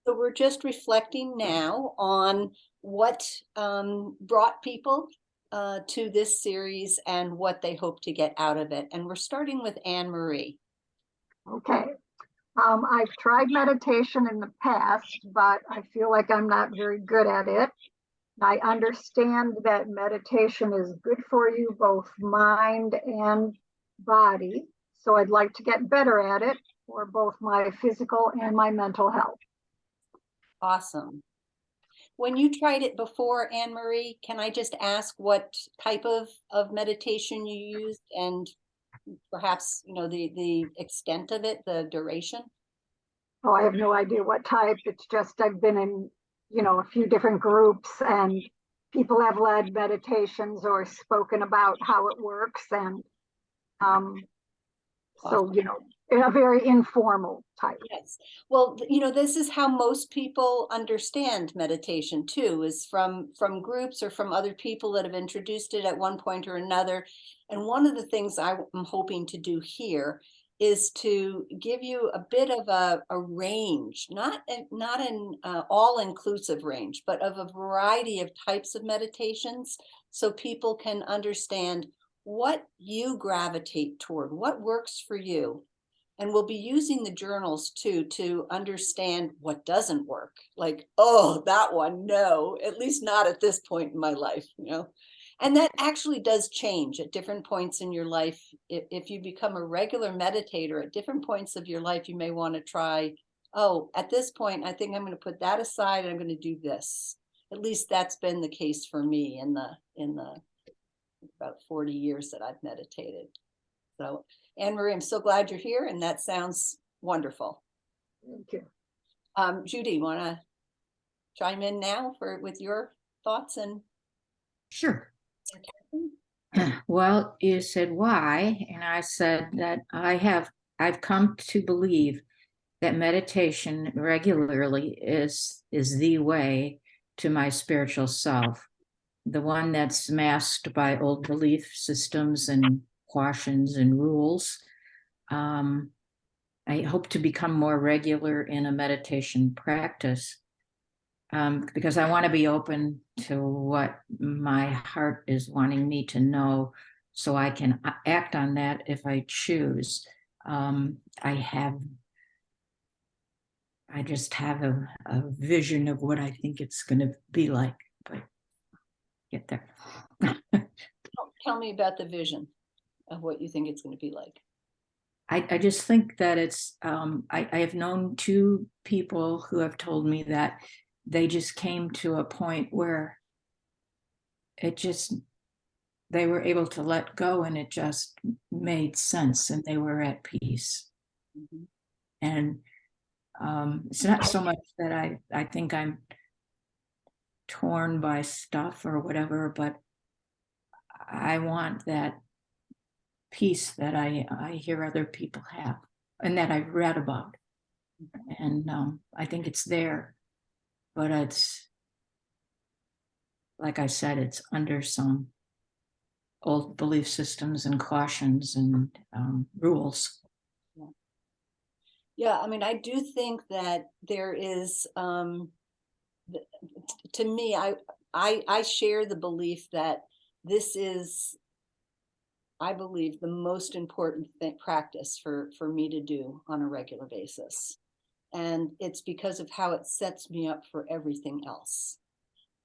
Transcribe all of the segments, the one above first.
So we're just reflecting now on what brought people to this series and what they hope to get out of it. And we're starting with Anne Marie. Okay. I've tried meditation in the past, but I feel like I'm not very good at it. I understand that meditation is good for you, both mind and body. So I'd like to get better at it for both my physical and my mental health. Awesome. When you tried it before, Anne Marie, can I just ask what type of meditation you used and perhaps, the extent of it, the duration? Oh, I have no idea what type. It's just I've been in, a few different groups and people have led meditations or spoken about how it works. And so, in a very informal type. Yes. Well, this is how most people understand meditation too, is from groups or from other people that have introduced it at one point or another. And one of the things I'm hoping to do here is to give you a bit of a range, not an all-inclusive range, but of a variety of types of meditations, so people can understand what you gravitate toward, what works for you. And we'll be using the journals too to understand what doesn't work. Like, oh, that one, no, at least not at this point in my life, And that actually does change at different points in your life. If you become a regular meditator at different points of your life, you may want to try, oh, at this point, I think I'm going to put that aside and I'm going to do this. At least that's been the case for me in the about 40 years that I've meditated. So, Anne Marie, I'm so glad you're here, and that sounds wonderful. Thank you. Judy, want to chime in now with your thoughts? And sure. Well, you said why, and I said that I've come to believe that meditation regularly is the way to my spiritual self, the one that's masked by old belief systems and cautions and rules. I hope to become more regular in a meditation practice because I want to be open to what my heart is wanting me to know so I can act on that if I choose. I just have a vision of what I think it's going to be like, but get there. Tell me about the vision of what you think it's going to be like. I just think that it's, I have known two people who have told me that they just came to a point where they were able to let go and it just made sense and they were at peace. Mm-hmm. And it's not so much that I think I'm torn by stuff or whatever, but I want that peace that I hear other people have and that I've read about. And I think it's there, but it's, like I said, it's under some old belief systems and cautions and rules. Yeah, I mean, I do think that there is, to me, I share the belief that this is, I believe, the most important practice for me to do on a regular basis. And it's because of how it sets me up for everything else.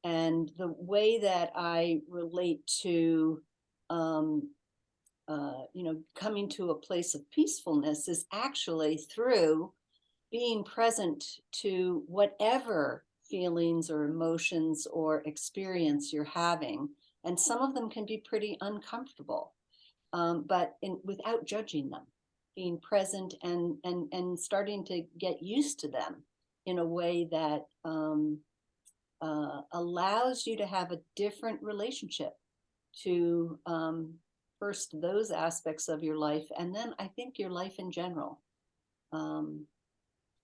And the way that I relate to, coming to a place of peacefulness is actually through being present to whatever feelings or emotions or experience you're having. And some of them can be pretty uncomfortable. But without judging them, being present and starting to get used to them in a way that allows you to have a different relationship to first those aspects of your life, and then I think your life in general.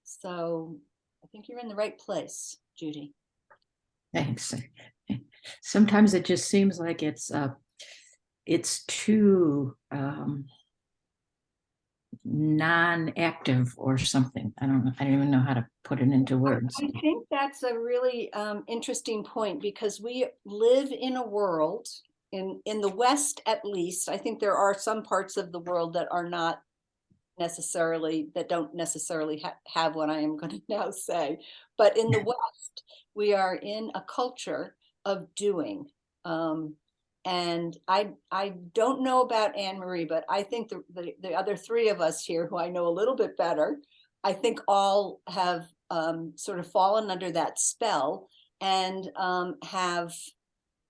So I think you're in the right place, Judy. Thanks. Sometimes it just seems like it's too non-active or something. I don't know. I don't even know how to put it into words. I think that's a really interesting point, because we live in a world, in the West at least. I think there are some parts of the world that are not necessarily, that don't necessarily have what I am going to now say. But in the West, we are in a culture of doing. And I don't know about Anne Marie, but I think the other three of us here, who I know a little bit better, I think all have sort of fallen under that spell, and have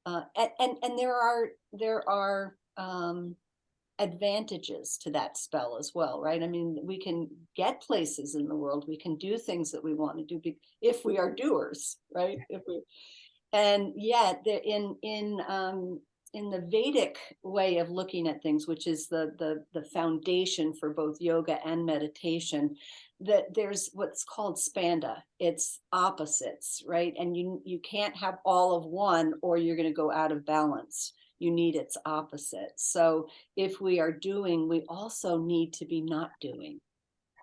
and there are advantages to that spell as well, right? I mean, we can get places in the world, we can do things that we want to do if we are doers, right? If we, and yet in the Vedic way of looking at things, which is the foundation for both yoga and meditation, that there's what's called spanda. It's opposites, right? And you can't have all of one, or you're going to go out of balance. You need its opposite. So if we are doing, we also need to be not doing.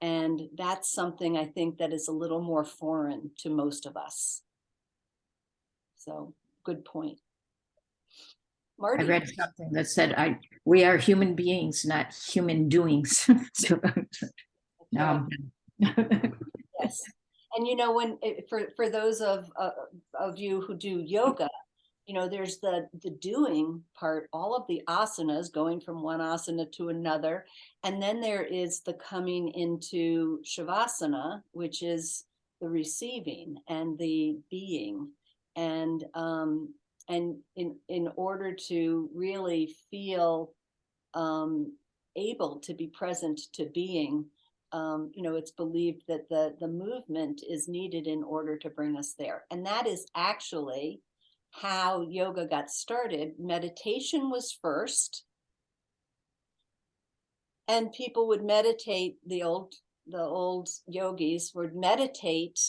And that's something I think that is a little more foreign to most of us. So good point. Marty. I read something that said, we are human beings, not human doings. So, yes. And you know, when for those of you who do yoga, you know, there's the doing part, all of the asanas, going from one asana to another, and then there is the coming into shavasana, which is the receiving and the being. And in order to really feel able to be present to being, you know, it's believed that the movement is needed in order to bring us there. And that is actually how yoga got started. Meditation was first, and people would meditate. The old yogis would meditate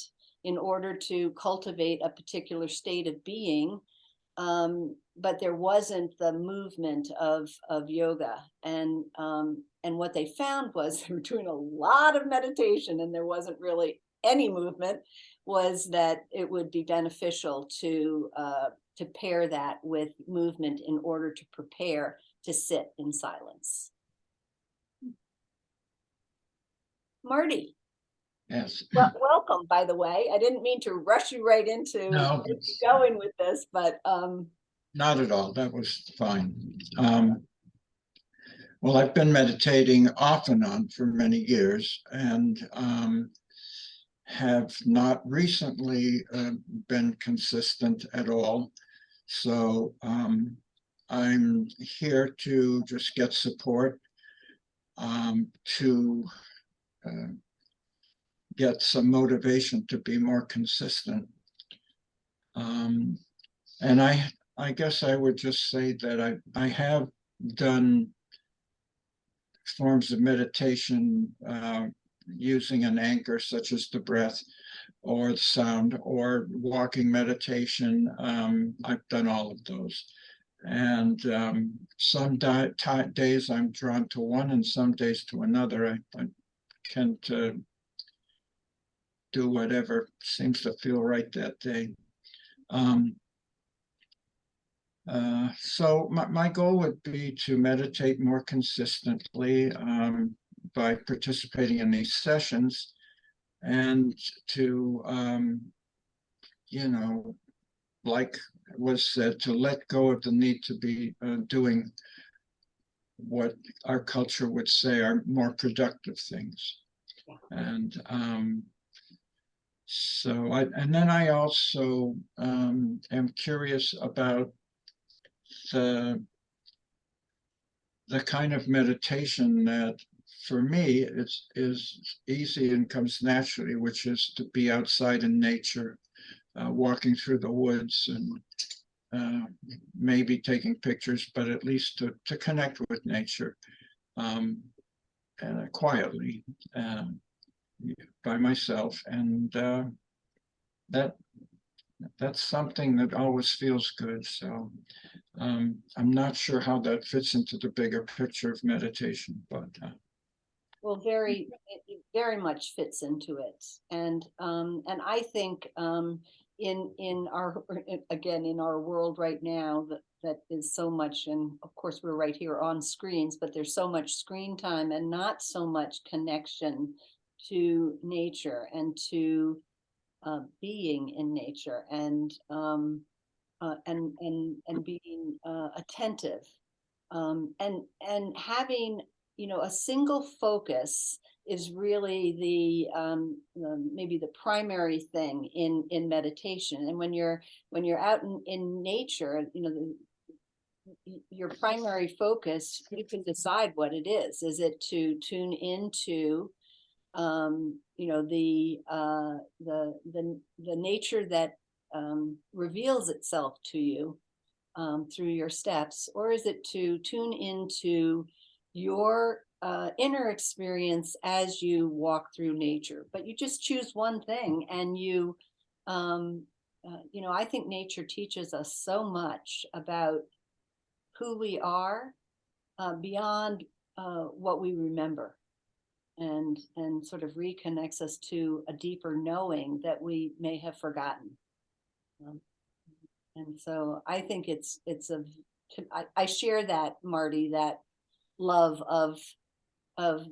in order to cultivate a particular state of being, but there wasn't the movement of yoga. And what they found was they were doing a lot of meditation and there wasn't really any movement, was that it would be beneficial to pair that with movement in order to prepare to sit in silence. Marty. Yes. Well, welcome, by the way. I didn't mean to rush you right into going with this, but not at all. That was fine. Well, I've been meditating off and on for many years, and have not recently been consistent at all. So I'm here to just get support, to get some motivation to be more consistent. And I guess I would just say that I have done forms of meditation using an anchor, such as the breath or the sound, or walking meditation. I've done all of those. And some days I'm drawn to one and some days to another. I tend to do whatever seems to feel right that day. So my goal would be to meditate more consistently by participating in these sessions, and to, you know, like was said, to let go of the need to be doing what our culture would say are more productive things. And so and then I also am curious about the kind of meditation that for me is easy and comes naturally, which is to be outside in nature, walking through the woods, and maybe taking pictures, but at least to connect with nature quietly by myself. And that's something that always feels good. So I'm not sure how that fits into the bigger picture of meditation, but Well, it very much fits into it. And I think in our, again, in our world right now, that is so much, and of course we're right here on screens, but there's so much screen time and not so much connection to nature and to being in nature and being attentive, and having, you know, a single focus is really maybe the primary thing in meditation. And when you're out in nature, you know, your primary focus, you can decide what it is. Is it to tune into you know, the nature that reveals itself to you through your steps, or is it to tune into your inner experience as you walk through nature? But you just choose one thing, and you know, I think nature teaches us so much about who we are beyond what we remember, and sort of reconnects us to a deeper knowing that we may have forgotten. And so I think I share that, Marty, that love of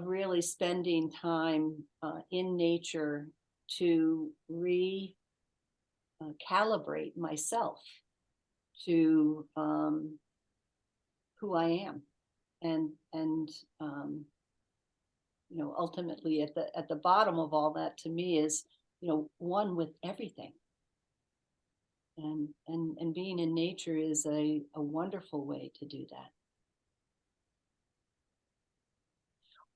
really spending time in nature to calibrate myself to who I am, and you know, ultimately at the bottom of all that, to me, is, you know, one with everything. And being in nature is a wonderful way to do that.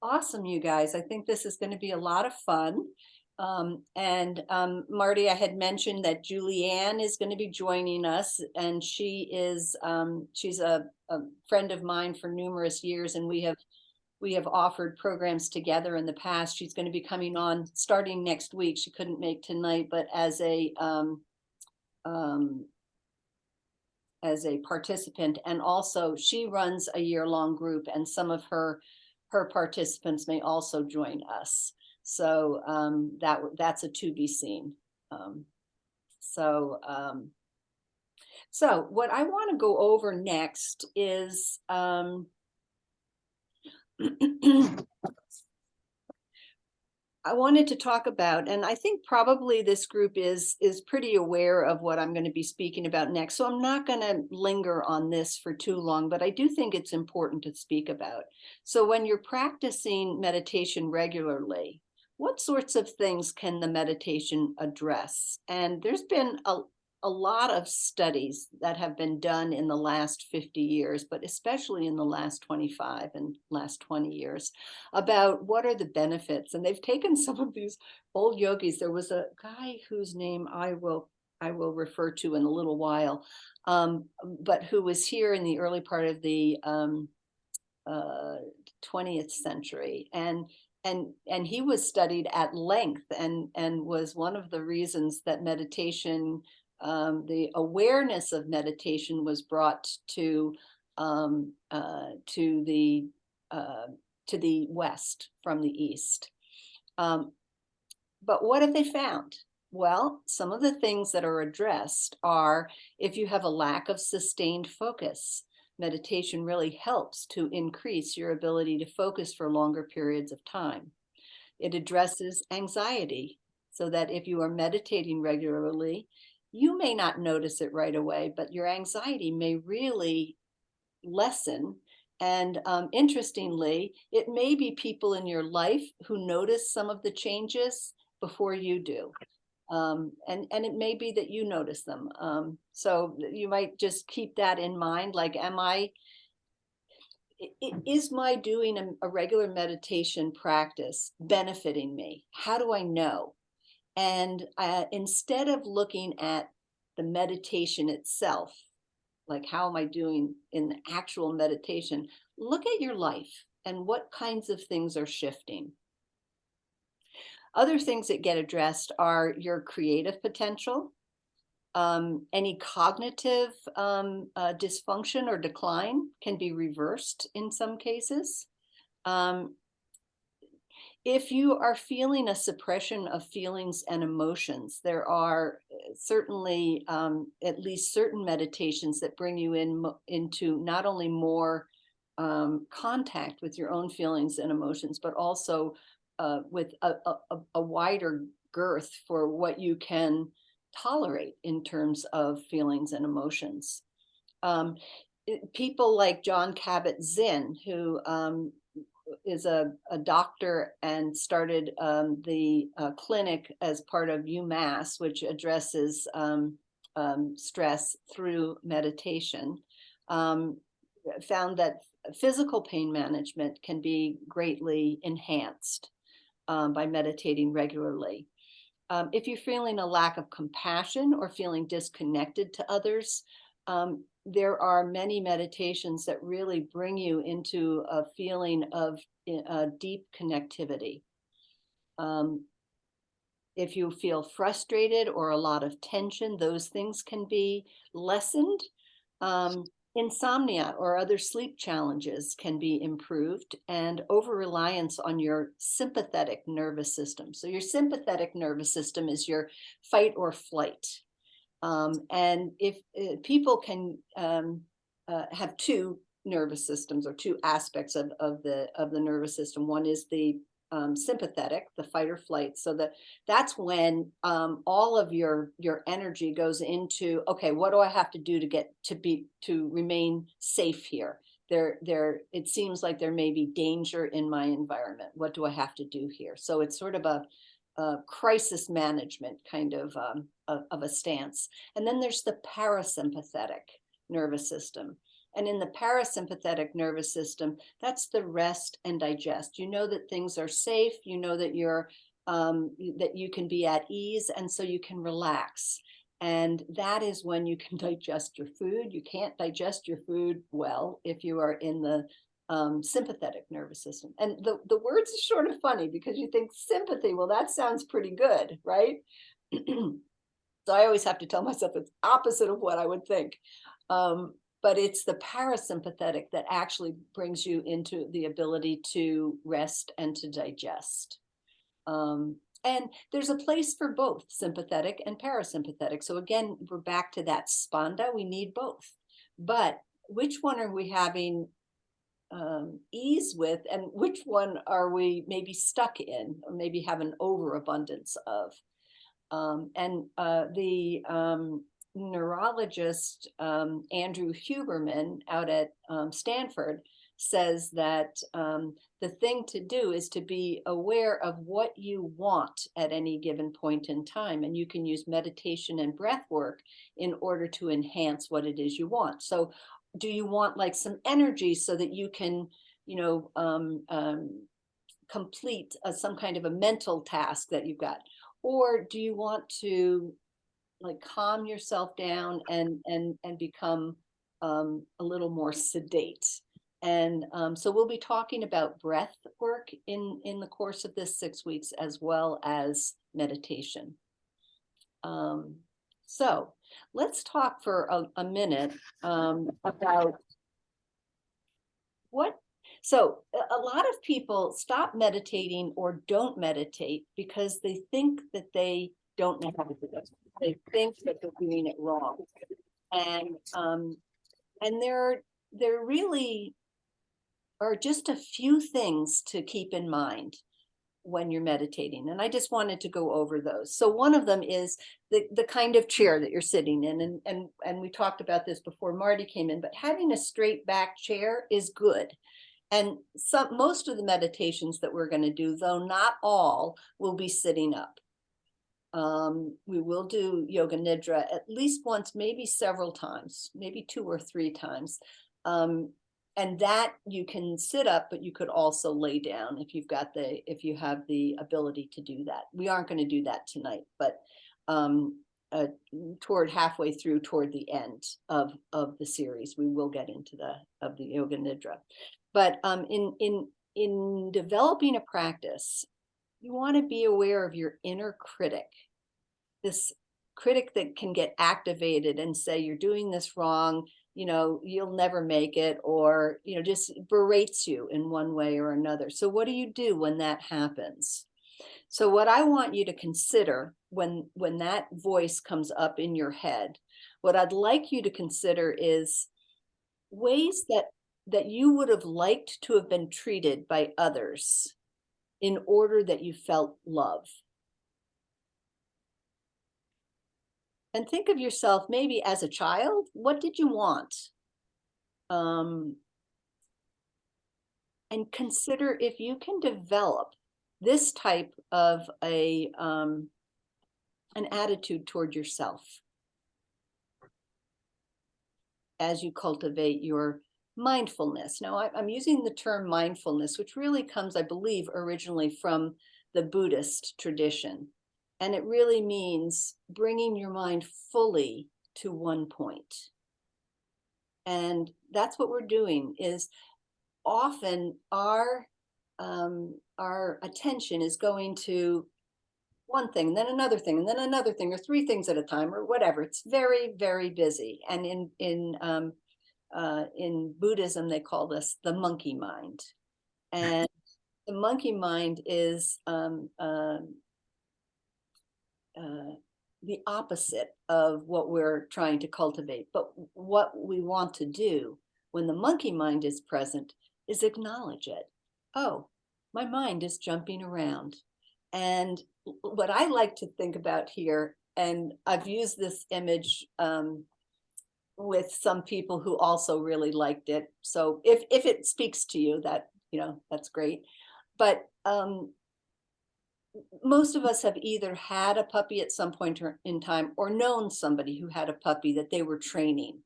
Awesome, you guys. I think this is going to be a lot of fun. Marty, I had mentioned that Julianne is going to be joining us, and she's a friend of mine for numerous years, and we have offered programs together in the past. She's going to be coming on starting next week. She couldn't make tonight, but as a participant, and also she runs a year-long group, and some of her participants may also join us. So that's a to be seen. So what I want to go over next is I wanted to talk about, and I think probably this group is pretty aware of what I'm going to be speaking about next. So I'm not going to linger on this for too long, but I do think it's important to speak about. So when you're practicing meditation regularly, what sorts of things can the meditation address? And there's been a lot of studies that have been done in the last 50 years, but especially in the last 25 and last 20 years, about what are the benefits. And they've taken some of these old yogis. There was a guy whose name I will refer to in a little while, but who was here in the early part of the 20th century. And he was studied at length, and was one of the reasons that meditation, the awareness of meditation, was brought to the West from the East. But what have they found? Well, some of the things that are addressed are, if you have a lack of sustained focus, meditation really helps to increase your ability to focus for longer periods of time. It addresses anxiety, so that if you are meditating regularly, you may not notice it right away, but your anxiety may really lessen. And interestingly, it may be people in your life who notice some of the changes before you do. And it may be that you notice them. So you might just keep that in mind. Like, is my doing a regular meditation practice benefiting me? How do I know? And instead of looking at the meditation itself, like how am I doing in the actual meditation, look at your life and what kinds of things are shifting. Other things that get addressed are your creative potential, any cognitive dysfunction or decline can be reversed in some cases. if you are feeling a suppression of feelings and emotions, there are certainly at least certain meditations that bring you into not only more contact with your own feelings and emotions, but also with a wider girth for what you can tolerate in terms of feelings and emotions. People like John Kabat-Zinn, who is a doctor and started the clinic as part of UMass, which addresses stress through meditation, found that physical pain management can be greatly enhanced by meditating regularly. If you're feeling a lack of compassion or feeling disconnected to others, there are many meditations that really bring you into a feeling of deep connectivity. If you feel frustrated or a lot of tension, those things can be lessened. Insomnia or other sleep challenges can be improved, and over-reliance on your sympathetic nervous system. So your sympathetic nervous system is your fight or flight. And if people can have two nervous systems or two aspects of the nervous system. One is the sympathetic, the fight or flight. So that's when all of your energy goes into, okay, what do I have to do to remain safe here? It seems like there may be danger in my environment. What do I have to do here? So it's sort of a crisis management kind of a stance. And then there's the parasympathetic nervous system. And in the parasympathetic nervous system, that's the rest and digest. You know that things are safe. You know that that you can be at ease, and so you can relax. And that is when you can digest your food. You can't digest your food well if you are in the sympathetic nervous system. And the words are sort of funny because you think sympathy, well, that sounds pretty good, right? So I always have to tell myself it's opposite of what I would think. But it's the parasympathetic that actually brings you into the ability to rest and to digest. And there's a place for both sympathetic and parasympathetic. So again, we're back to that spanda. We need both. But which one are we having ease with, and which one are we maybe stuck in, or maybe have an overabundance of? And the neurologist Andrew Huberman out at Stanford says that the thing to do is to be aware of what you want at any given point in time. And you can use meditation and breath work in order to enhance what it is you want. So do you want like some energy so that you can, complete some kind of a mental task that you've got? Or do you want to like calm yourself down and become a little more sedate? And so we'll be talking about breath work in the course of this 6 weeks, as well as meditation. So let's talk for a minute about what. So a lot of people stop meditating or don't meditate because they think that they don't know how to do it. They think that they're doing it wrong. And there really are just a few things to keep in mind when you're meditating. And I just wanted to go over those. So one of them is the kind of chair that you're sitting in. And we talked about this before Marty came in, but having a straight back chair is good. And most of the meditations that we're going to do, though not all, will be sitting up. We will do yoga nidra at least once, maybe several times, maybe 2 or 3 times. And that you can sit up, but you could also lay down if you have the ability to do that. We aren't going to do that tonight, but toward halfway through, toward the end of the series, we will get into the yoga nidra. But in developing a practice, you want to be aware of your inner critic, this critic that can get activated and say, you're doing this wrong. you know, you'll never make it, or, you know, just berates you in one way or another. So what do you do when that happens? So what I want you to consider when that voice comes up in your head, what I'd like you to consider is ways that you would have liked to have been treated by others in order that you felt love. And think of yourself maybe as a child. What did you want? And consider if you can develop this type of an attitude toward yourself as you cultivate your mindfulness. Now, I'm using the term mindfulness, which really comes, I believe, originally from the Buddhist tradition. And it really means bringing your mind fully to one point. And that's what we're doing. Is often our attention is going to one thing, and then another thing, and then another thing, or three things at a time, or whatever. It's very, very busy. And in Buddhism, they call this the monkey mind. And the monkey mind is the opposite of what we're trying to cultivate. But what we want to do when the monkey mind is present is acknowledge it. Oh, my mind is jumping around. And what I like to think about here, and I've used this image with some people who also really liked it. So if it speaks to you, that, you know, that's great. But most of us have either had a puppy at some point in time or known somebody who had a puppy that they were training.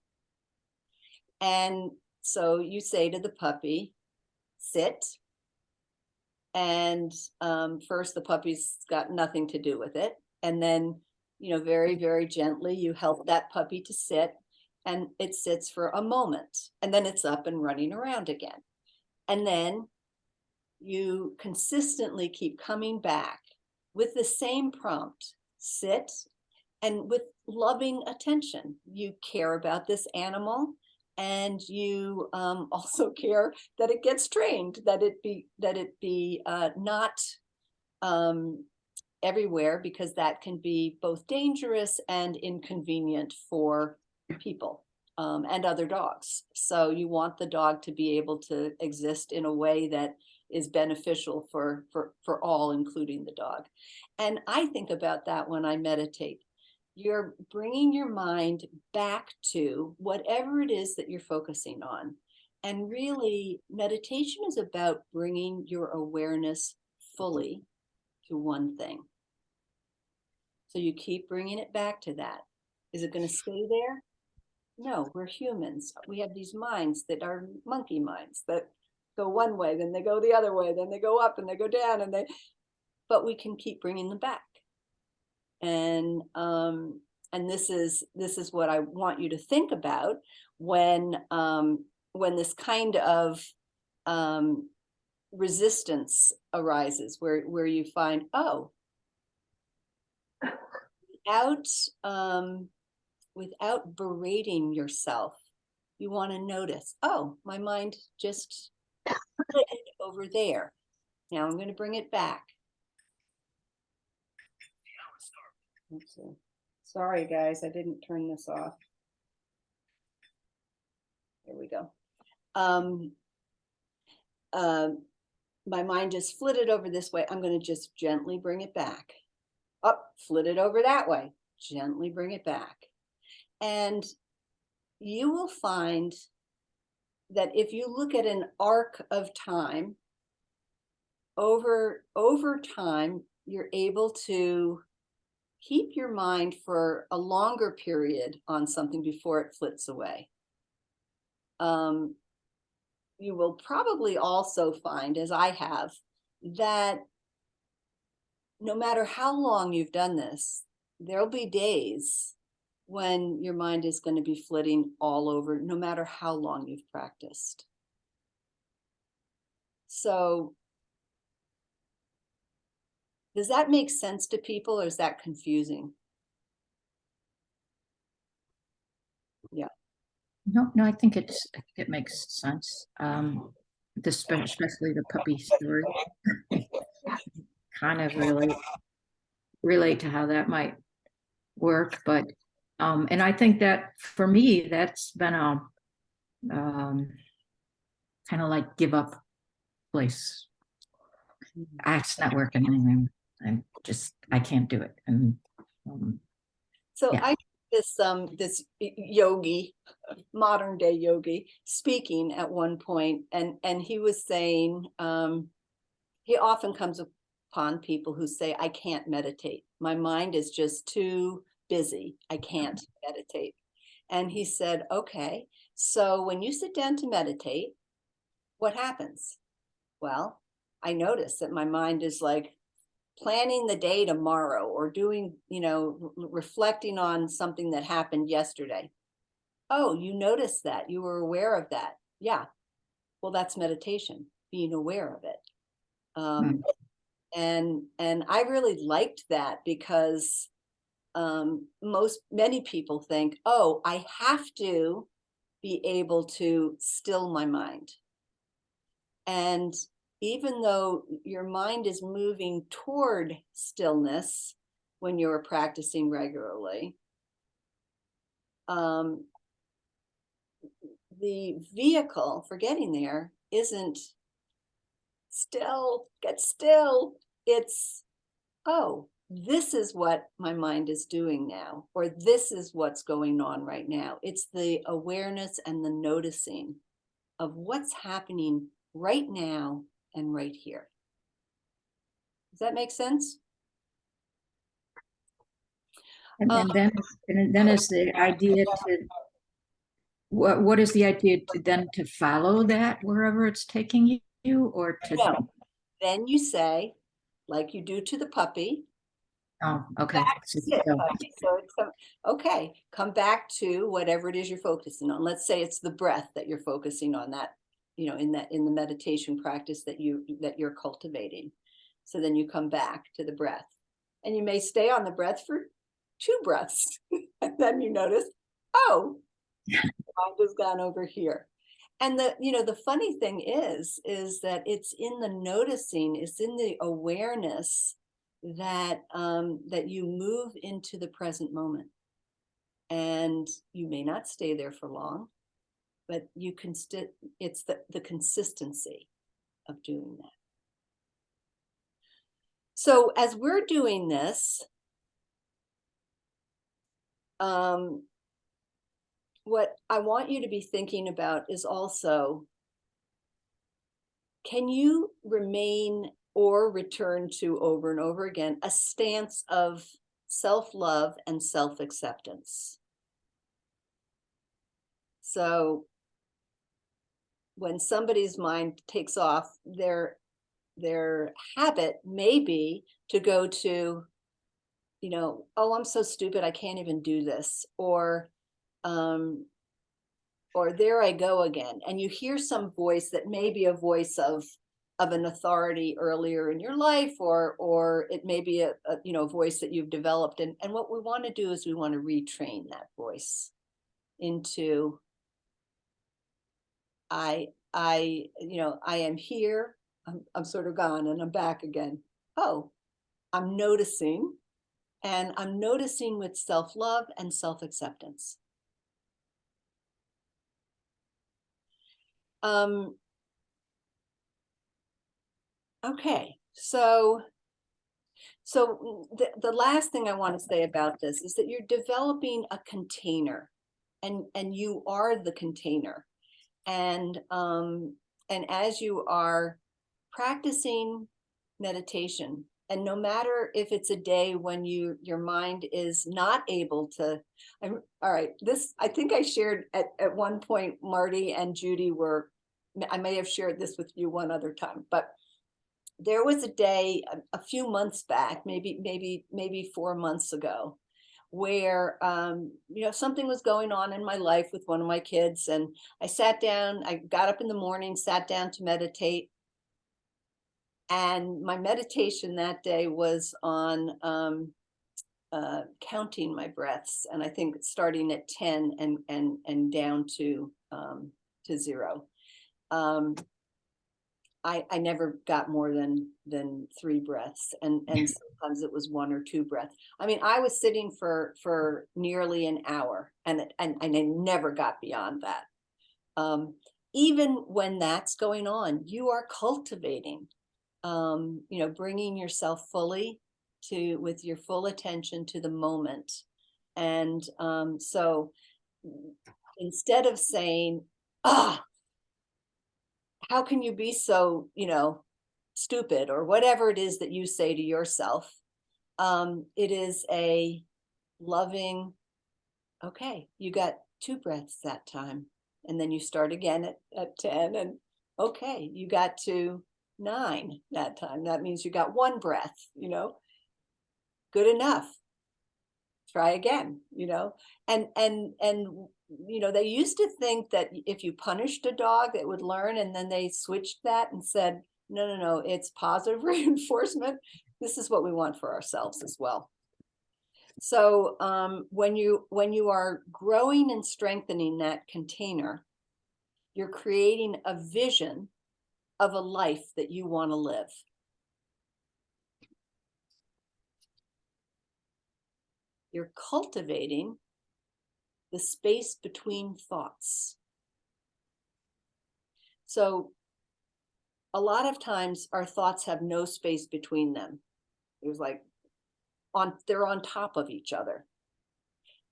And so you say to the puppy, sit. And first the puppy's got nothing to do with it. And then, you know, very, very gently you help that puppy to sit, and it sits for a moment, and then it's up and running around again. And then you consistently keep coming back with the same prompt, sit, and with loving attention. You care about this animal, and you also care that it gets trained, that it be not everywhere, because that can be both dangerous and inconvenient for people and other dogs. So you want the dog to be able to exist in a way that is beneficial for all, including the dog. And I think about that when I meditate. You're bringing your mind back to whatever it is that you're focusing on. And really, meditation is about bringing your awareness fully to one thing. So you keep bringing it back to that. Is it going to stay there? No, we're humans. We have these minds that are monkey minds that go one way, then they go the other way, then they go up and they go down, but we can keep bringing them back. And this is what I want you to think about when this kind of resistance arises, where you find, oh, without berating yourself, you want to notice, oh, my mind just put it over there. Now I'm going to bring it back. Let's see. Sorry, guys, I didn't turn this off. There we go. My mind just flitted over this way. I'm going to just gently bring it back. Up, flitted over that way. Gently bring it back. And you will find that if you look at an arc of time, over time, you're able to keep your mind for a longer period on something before it flits away. You will probably also find, as I have, that no matter how long you've done this, there'll be days when your mind is going to be flitting all over, no matter how long you've practiced. So does that make sense to people, or is that confusing? Yeah. No, I think it makes sense. Especially the puppy story, kind of relate to how that might work, but and I think that for me that's been a kind of like give up place. It's not working anymore. I can't do it. And So yeah. I this yogi, modern day yogi, speaking at one point, and he was saying he often comes upon people who say, I can't meditate. My mind is just too busy. I can't meditate. And he said, okay, so when you sit down to meditate, what happens? Well, I notice that my mind is like planning the day tomorrow, or doing, reflecting on something that happened yesterday. Oh, you noticed that, you were aware of that. Yeah. Well, that's meditation, being aware of it. And I really liked that, because many people think, oh, I have to be able to still my mind. And even though your mind is moving toward stillness when you're practicing regularly, the vehicle for getting there isn't get still. It's, oh, this is what my mind is doing now, or this is what's going on right now. It's the awareness and the noticing of what's happening right now and right here. Does that make sense? And then is the idea to what is the idea to then to follow that wherever it's taking you, or to No. Then you say, like you do to the puppy. oh, okay. So it's okay, come back to whatever it is you're focusing on. Let's say it's the breath that you're focusing on, that, in the meditation practice that you're cultivating. So then you come back to the breath, and you may stay on the breath for 2 breaths. And then you notice, oh, mind has gone over here. And the funny thing is that it's in the noticing, it's in the awareness that that you move into the present moment. And you may not stay there for long, but you can it's the consistency of doing that. So as we're doing this, what I want you to be thinking about is also, can you remain or return to over and over again a stance of self-love and self-acceptance? So when somebody's mind takes off, their habit may be to go to, oh, I'm so stupid, I can't even do this, or there I go again. And you hear some voice that may be a voice of an authority earlier in your life, or it may be a voice that you've developed. And what we want to do is we want to retrain that voice into, I am here, I'm sort of gone, and I'm back again. Oh, I'm noticing, and I'm noticing with self-love and self-acceptance. Okay, so the last thing I want to say about this is that you're developing a container, and you are the container. And as you are practicing meditation, and no matter if it's a day when your mind is not able to, all right, this, I think I shared at one point, Marty and Judy I may have shared this with you one other time, but there was a day a few months back, maybe 4 months ago, where something was going on in my life with one of my kids, and I sat down, I got up in the morning, sat down to meditate. And my meditation that day was on counting my breaths, and I think starting at 10 and down to 0. I never got more than 3 breaths, and sometimes it was 1 or 2 breaths. I mean, I was sitting for nearly an hour, and I never got beyond that. Even when that's going on, you are cultivating, bringing yourself fully with your full attention to the moment. And so instead of saying, how can you be so, stupid, or whatever it is that you say to yourself, it is a loving, okay, you got 2 breaths that time. And then you start again at 10, and okay, you got to 9 that time. That means you got 1 breath, good enough. Try again, and they used to think that if you punished a dog, it would learn, and then they switched that and said, no, it's positive reinforcement. This is what we want for ourselves as well. So when you are growing and strengthening that container, you're creating a vision of a life that you want to live. You're cultivating the space between thoughts. So a lot of times our thoughts have no space between them. It was like they're on top of each other.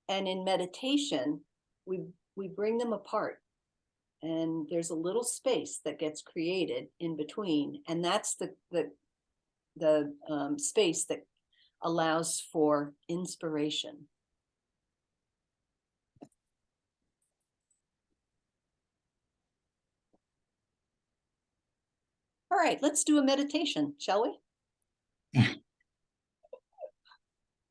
And in meditation, we bring them apart, and there's a little space that gets created in between, and that's the space that allows for inspiration. All right, let's do a meditation, shall we?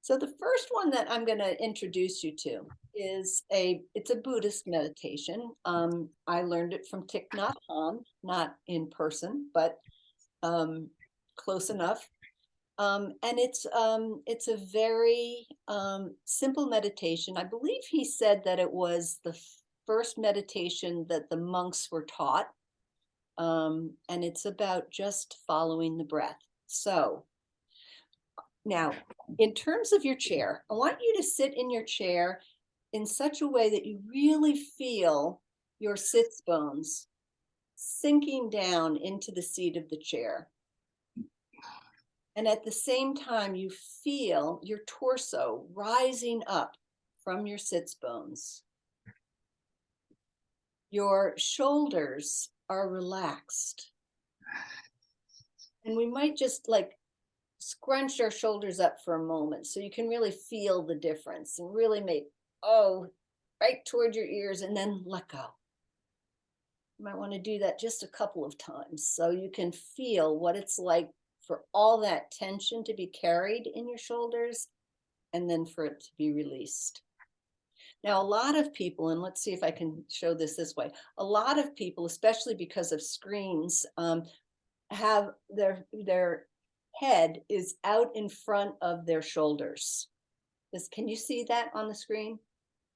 So the first one that I'm going to introduce you to is it's a Buddhist meditation. I learned it from Thich Nhat Hanh, not in person, but close enough. And it's a very simple meditation. I believe he said that it was the first meditation that the monks were taught. And it's about just following the breath. So now, in terms of your chair, I want you to sit in your chair in such a way that you really feel your sits bones sinking down into the seat of the chair. And at the same time, you feel your torso rising up from your sits bones. Your shoulders are relaxed. And we might just scrunch our shoulders up for a moment so you can really feel the difference, and really make, right toward your ears, and then let go. You might want to do that just a couple of times so you can feel what it's like for all that tension to be carried in your shoulders, and then for it to be released. Now, a lot of people, and let's see if I can show this way, a lot of people, especially because of screens, have their head is out in front of their shoulders. Can you see that on the screen?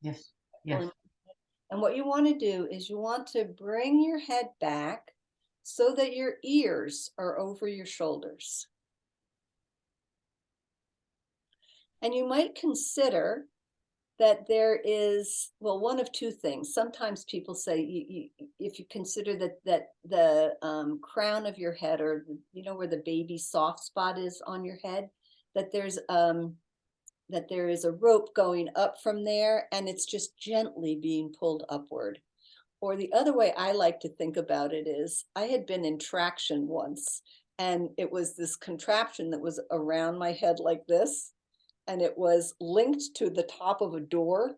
Yes. Yes. And what you want to do is you want to bring your head back so that your ears are over your shoulders. And you might consider that there is, one of 2 things. Sometimes people say, if you consider that the crown of your head, or where the baby soft spot is on your head, that there is a rope going up from there, and it's just gently being pulled upward. Or the other way I like to think about it is, I had been in traction once, and it was this contraption that was around my head like this, and it was linked to the top of a door,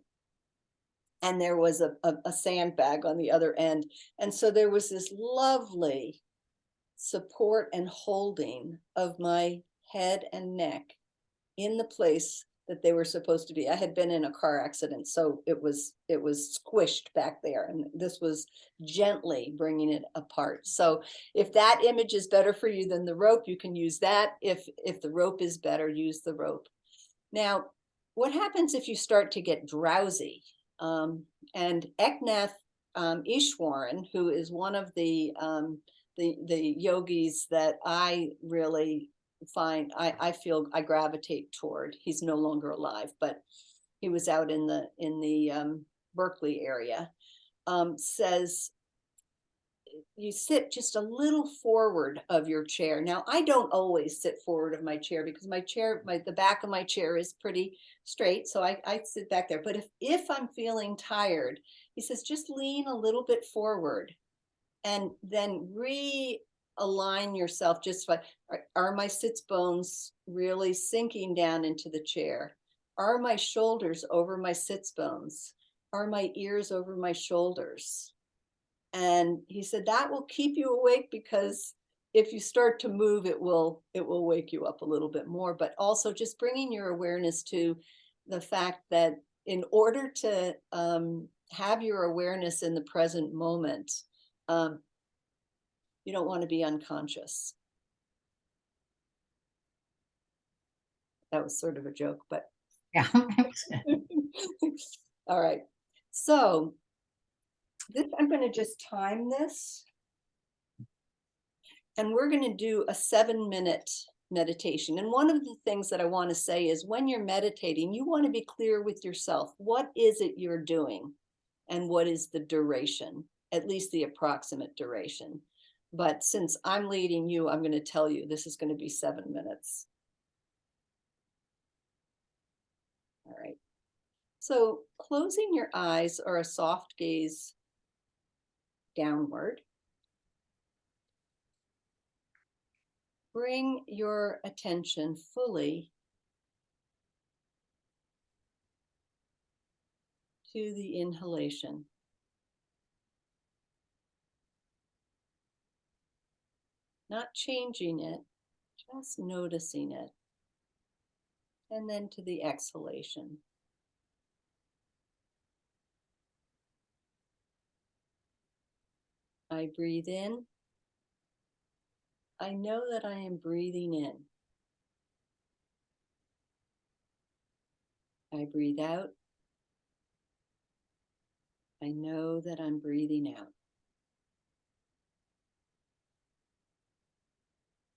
and there was a sandbag on the other end. And so there was this lovely support and holding of my head and neck in the place that they were supposed to be. I had been in a car accident, so it was squished back there, and this was gently bringing it apart. So if that image is better for you than the rope, you can use that. If the rope is better, use the rope. Now, what happens if you start to get drowsy? And Eknath Ishwaran, who is one of the yogis that I really find, I feel I gravitate toward. He's no longer alive, but he was out in the Berkeley area. Says you sit just a little forward of your chair. Now, I don't always sit forward of my chair because the back of my chair is pretty straight. So I sit back there. But if I'm feeling tired, he says, just lean a little bit forward and then realign yourself. Just by, are my sits bones really sinking down into the chair? Are my shoulders over my sits bones? Are my ears over my shoulders? And he said that will keep you awake, because if you start to move, it will wake you up a little bit more. But also just bringing your awareness to the fact that in order to have your awareness in the present moment, you don't want to be unconscious. That was sort of a joke, but Yeah. all right. So this, I'm going to just time this. And we're going to do a 7-minute meditation. And one of the things that I want to say is when you're meditating, you want to be clear with yourself. What is it you're doing? And what is the duration? At least the approximate duration. But since I'm leading you, I'm going to tell you this is going to be 7 minutes. All right. So closing your eyes or a soft gaze downward. Bring your attention fully to the inhalation. Not changing it, just noticing it. And then to the exhalation. I breathe in. I know that I am breathing in. I breathe out. I know that I'm breathing out.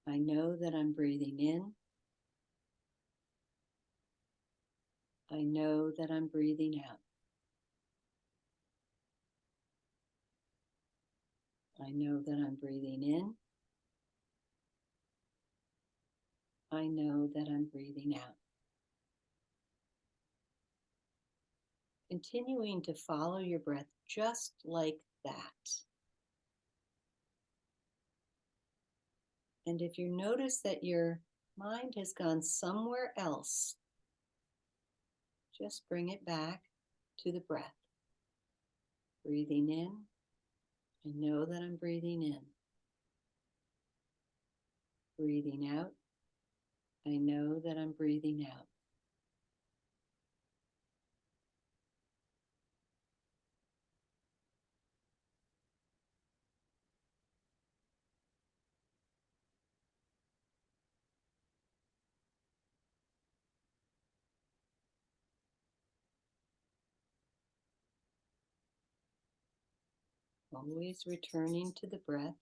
I know that I'm breathing in. I know that I'm breathing out. I know that I'm breathing in. I know that I'm breathing out. Continuing to follow your breath just like that. And if you notice that your mind has gone somewhere else, just bring it back to the breath. Breathing in. I know that I'm breathing in. Breathing out. I know that I'm breathing out. Always returning to the breath.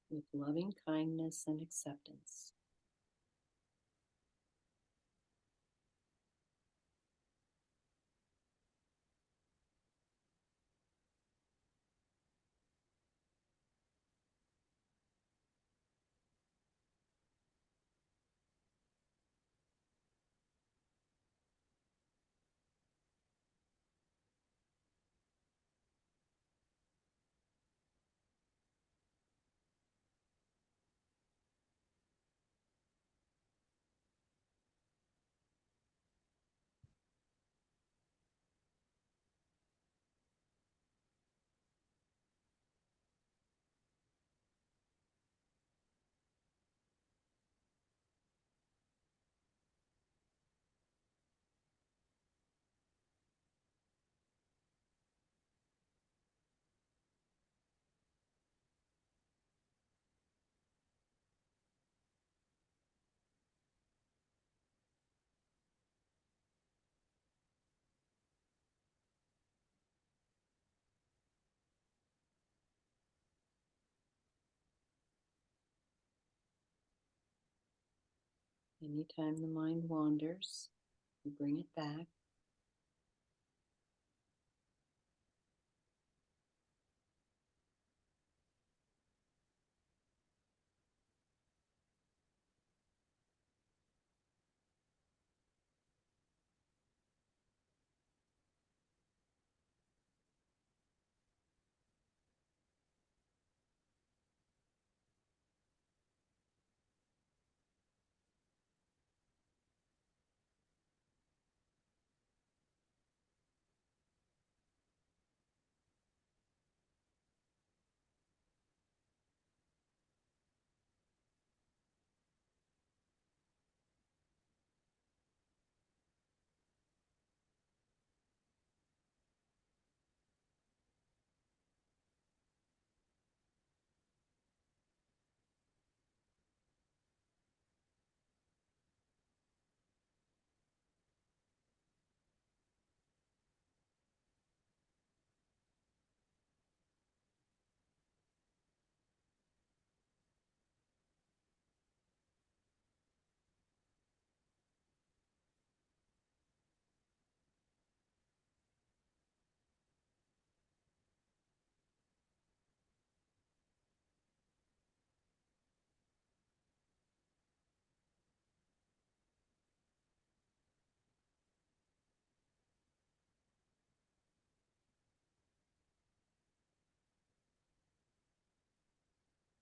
With loving kindness and acceptance. Anytime the mind wanders, you bring it back.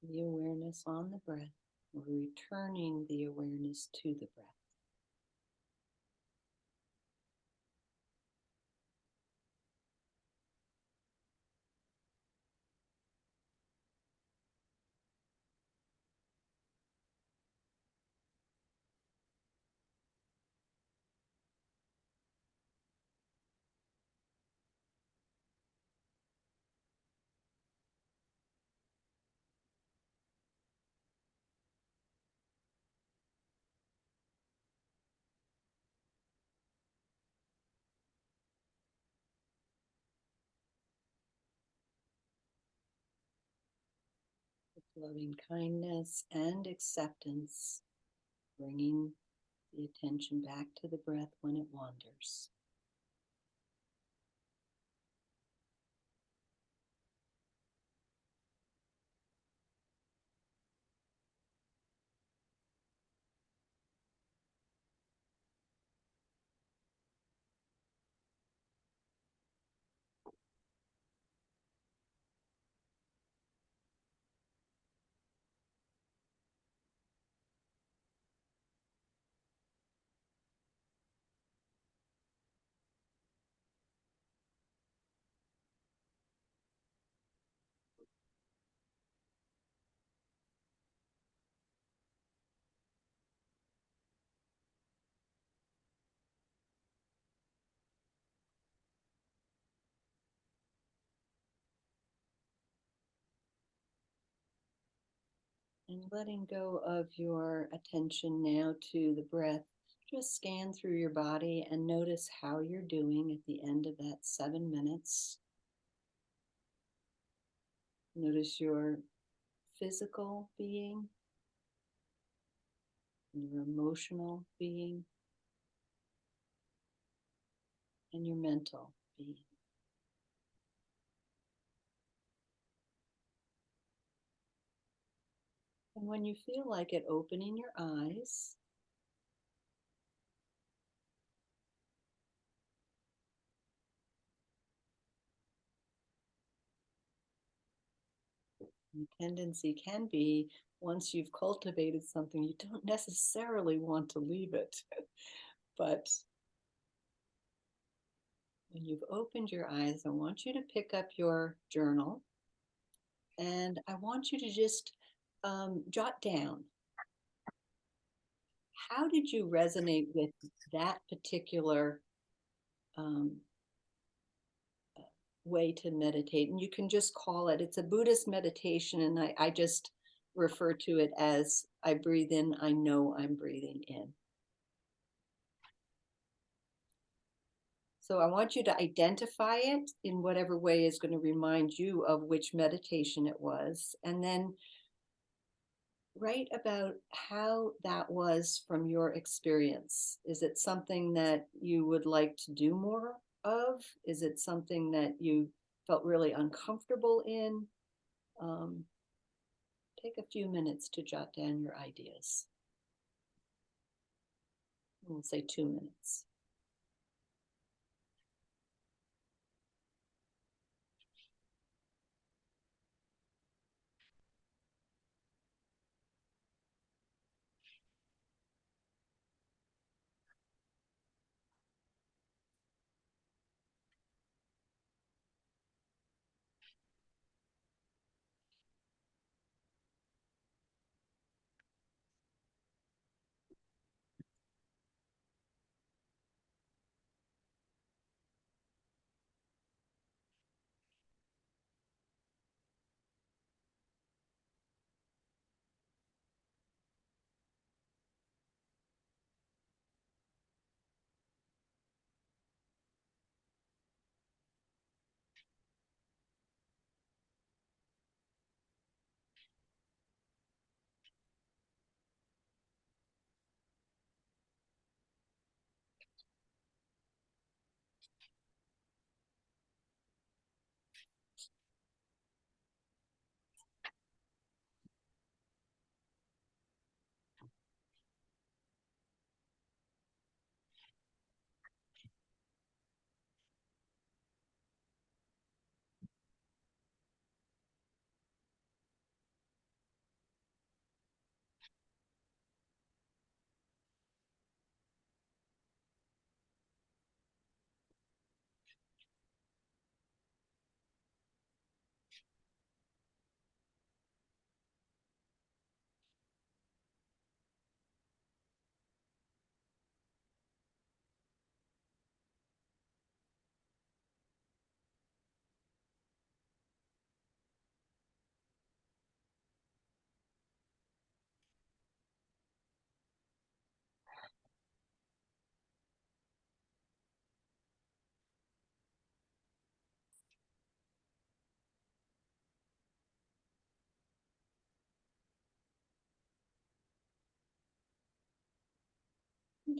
The awareness on the breath, returning the awareness to the breath. With loving kindness and acceptance, bringing the attention back to the breath when it wanders. And letting go of your attention now to the breath, just scan through your body and notice how you're doing at the end of that 7 minutes. Notice your physical being, your emotional being, and your mental being. And when you feel like it, opening your eyes. The tendency can be, once you've cultivated something, you don't necessarily want to leave it. But when you've opened your eyes, I want you to pick up your journal and I want you to just jot down, how did you resonate with that particular way to meditate? And you can just call it, it's a Buddhist meditation, and I just refer to it as, I breathe in, I know I'm breathing in. So I want you to identify it in whatever way is going to remind you of which meditation it was. And then write about how that was from your experience. Is it something that you would like to do more of? Is it something that you felt really uncomfortable in? Take a few minutes to jot down your ideas. We'll say 2 minutes.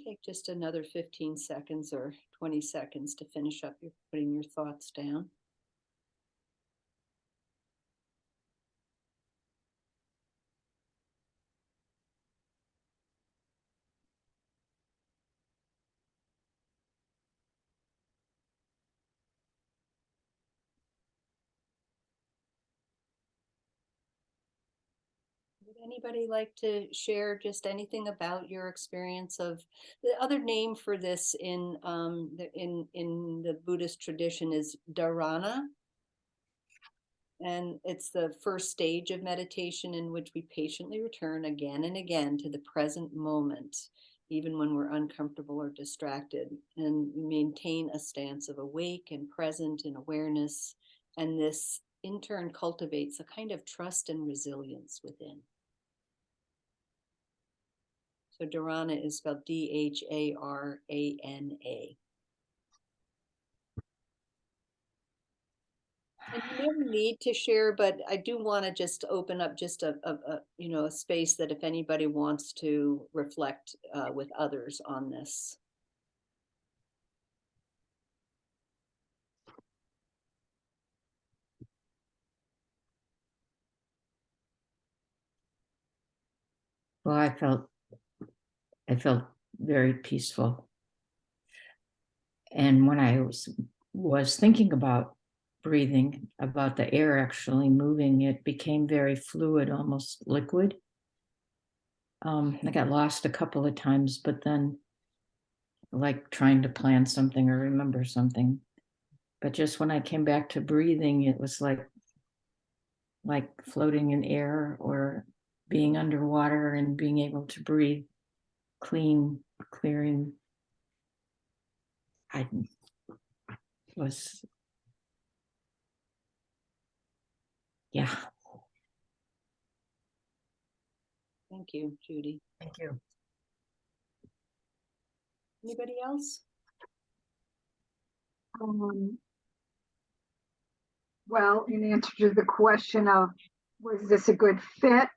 Take just another 15 seconds or 20 seconds to finish up your putting your thoughts down. Would anybody like to share just anything about your experience of the other name for this in the Buddhist tradition is dharana, and it's the first stage of meditation in which we patiently return again and again to the present moment, even when we're uncomfortable or distracted, and maintain a stance of awake and present and awareness, and this in turn cultivates a kind of trust and resilience within. So dharana is spelled Dharana. And you never need to share, but I do want to just open up just a space that if anybody wants to reflect with others on this. Well, I felt very peaceful. And when I was thinking about breathing, about the air actually moving, it became very fluid, almost liquid. I got lost a couple of times, but then like trying to plan something or remember something. But just when I came back to breathing, it was like floating in air or being underwater and being able to breathe clean, clearing. I was, yeah. Thank you, Judy. Thank you. Anybody else? Well, in answer to the question of, was this a good fit?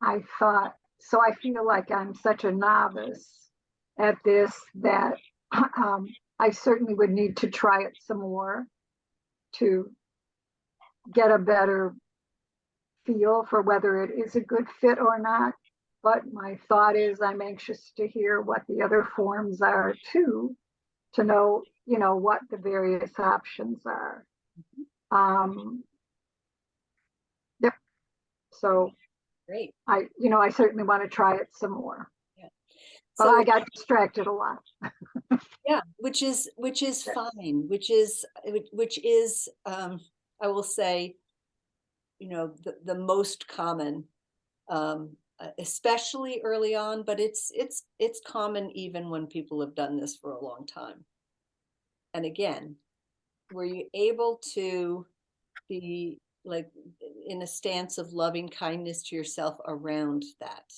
I thought, so I feel like I'm such a novice at this that I certainly would need to try it some more to get a better feel for whether it is a good fit or not. But my thought is I'm anxious to hear what the other forms are too, to know, what the various options are. Yep. So Great. I certainly want to try it some more. Yeah. But So I got distracted a lot. yeah, which is fine, which is I will say, the most common, especially early on, but it's common even when people have done this for a long time. And again, were you able to be like in a stance of loving kindness to yourself around that?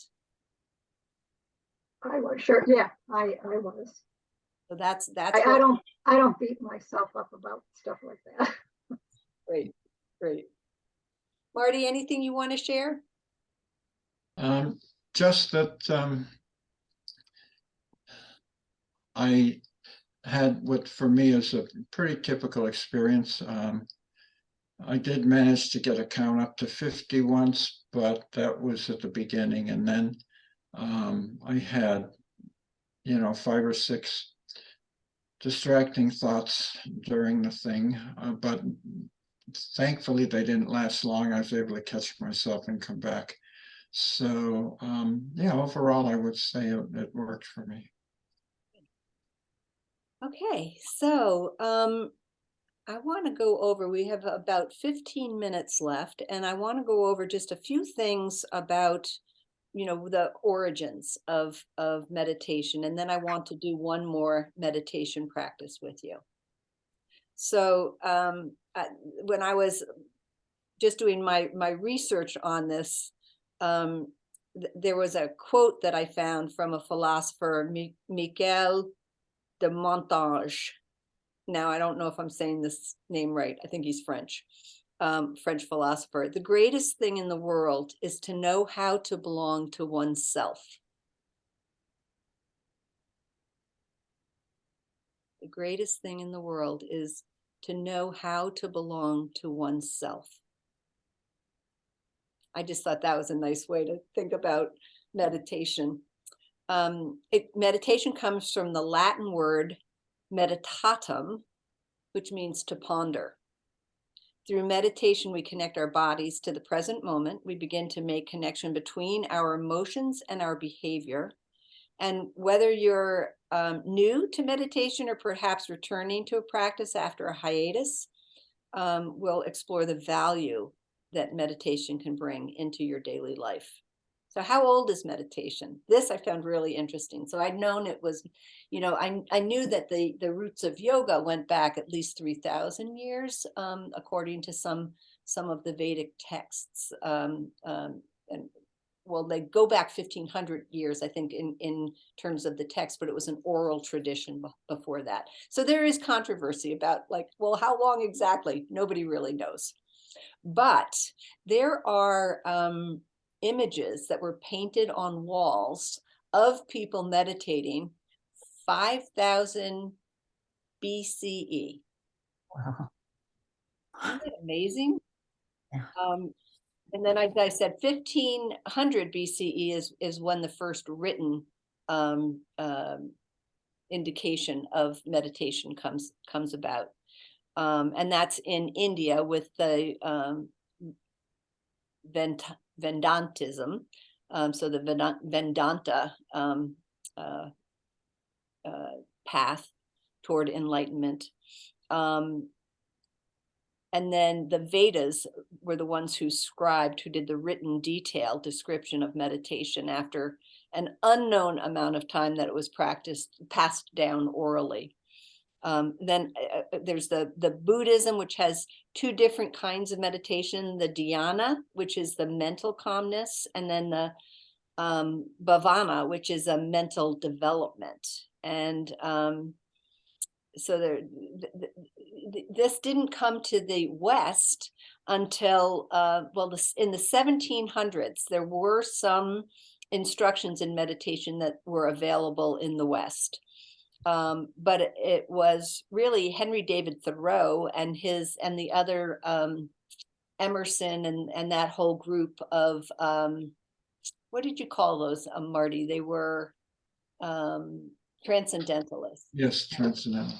I was sure. Yeah, I was. So that's I don't beat myself up about stuff like that. great. Great. Marty, anything you want to share? Just that I had what for me is a pretty typical experience. I did manage to get a count up to 50 once, but that was at the beginning. And then I had, 5 or 6 distracting thoughts during the thing, but thankfully they didn't last long. I was able to catch myself and come back. So yeah, overall, I would say it worked for me. Okay, so I want to go over, we have about 15 minutes left, and I want to go over just a few things about, the origins of meditation, and then I want to do one more meditation practice with you. So when I was just doing my research on this, there was a quote that I found from a philosopher, Michel de Montaigne. Now, I don't know if I'm saying this name right. I think he's French, French philosopher. The greatest thing in the world is to know how to belong to oneself. The greatest thing in the world is to know how to belong to oneself. I just thought that was a nice way to think about meditation. Meditation comes from the Latin word meditatum, which means to ponder. Through meditation, we connect our bodies to the present moment. We begin to make connection between our emotions and our behavior. And whether you're new to meditation or perhaps returning to a practice after a hiatus, we'll explore the value that meditation can bring into your daily life. So how old is meditation? This I found really interesting. So I'd known it was, I knew that the roots of yoga went back at least 3,000 years, according to some of the Vedic texts. And well, they go back 1,500 years, I think, in terms of the text, but it was an oral tradition before that. So there is controversy about well, how long exactly? Nobody really knows. But there are images that were painted on walls of people meditating 5,000 BCE. Wow. Isn't that amazing? Yeah. And then I said 1,500 BCE is when the first written indication of meditation comes about. And that's in India with the Vedantism, so the Vedanta path toward enlightenment. And then the Vedas were the ones who did the written detailed description of meditation after an unknown amount of time that it was passed down orally. Then there's the Buddhism, which has 2 different kinds of meditation, the dhyana, which is the mental calmness, and then the bhavana, which is a mental development. And so this didn't come to the West until, in the 1700s, there were some instructions in meditation that were available in the West. But it was really Henry David Thoreau and the other Emerson and that whole group of what did you call those, Marty? They were transcendentalists. Yes, transcendental.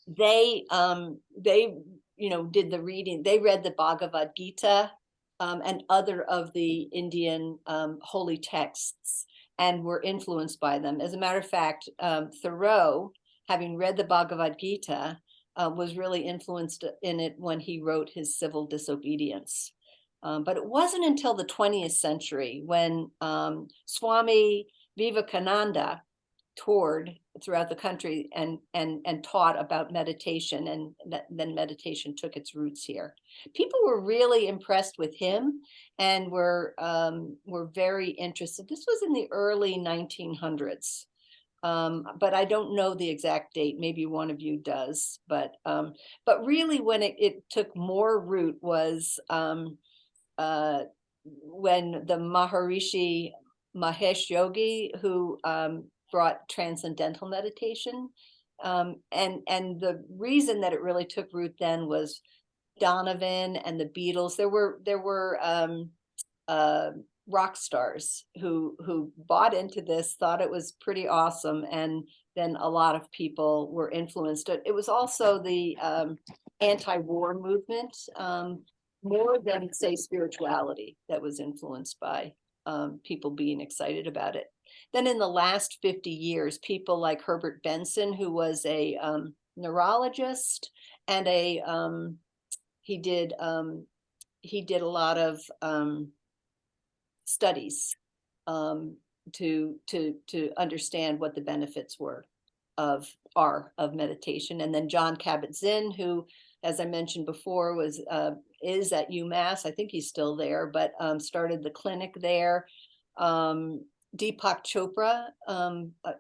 They did the reading. They read the Bhagavad Gita and other of the Indian holy texts and were influenced by them. As a matter of fact, Thoreau, having read the Bhagavad Gita, was really influenced in it when he wrote his Civil Disobedience. But it wasn't until the 20th century when Swami Vivekananda toured throughout the country and taught about meditation, and then meditation took its roots here. People were really impressed with him and were very interested. This was in the early 1900s. But I don't know the exact date. Maybe one of you does. But really, when it took more root was when the Maharishi Mahesh Yogi, who brought transcendental meditation, and the reason that it really took root then was Donovan and the Beatles. There were rock stars who bought into this, thought it was pretty awesome, and then a lot of people were influenced. It was also the anti-war movement, more than, say, spirituality, that was influenced by people being excited about it. Then in the last 50 years, people like Herbert Benson, who was a neurologist and he did a lot of studies to understand what the benefits were of meditation. And then John Kabat-Zinn, who, as I mentioned before, is at UMass. I think he's still there, but started the clinic there. Deepak Chopra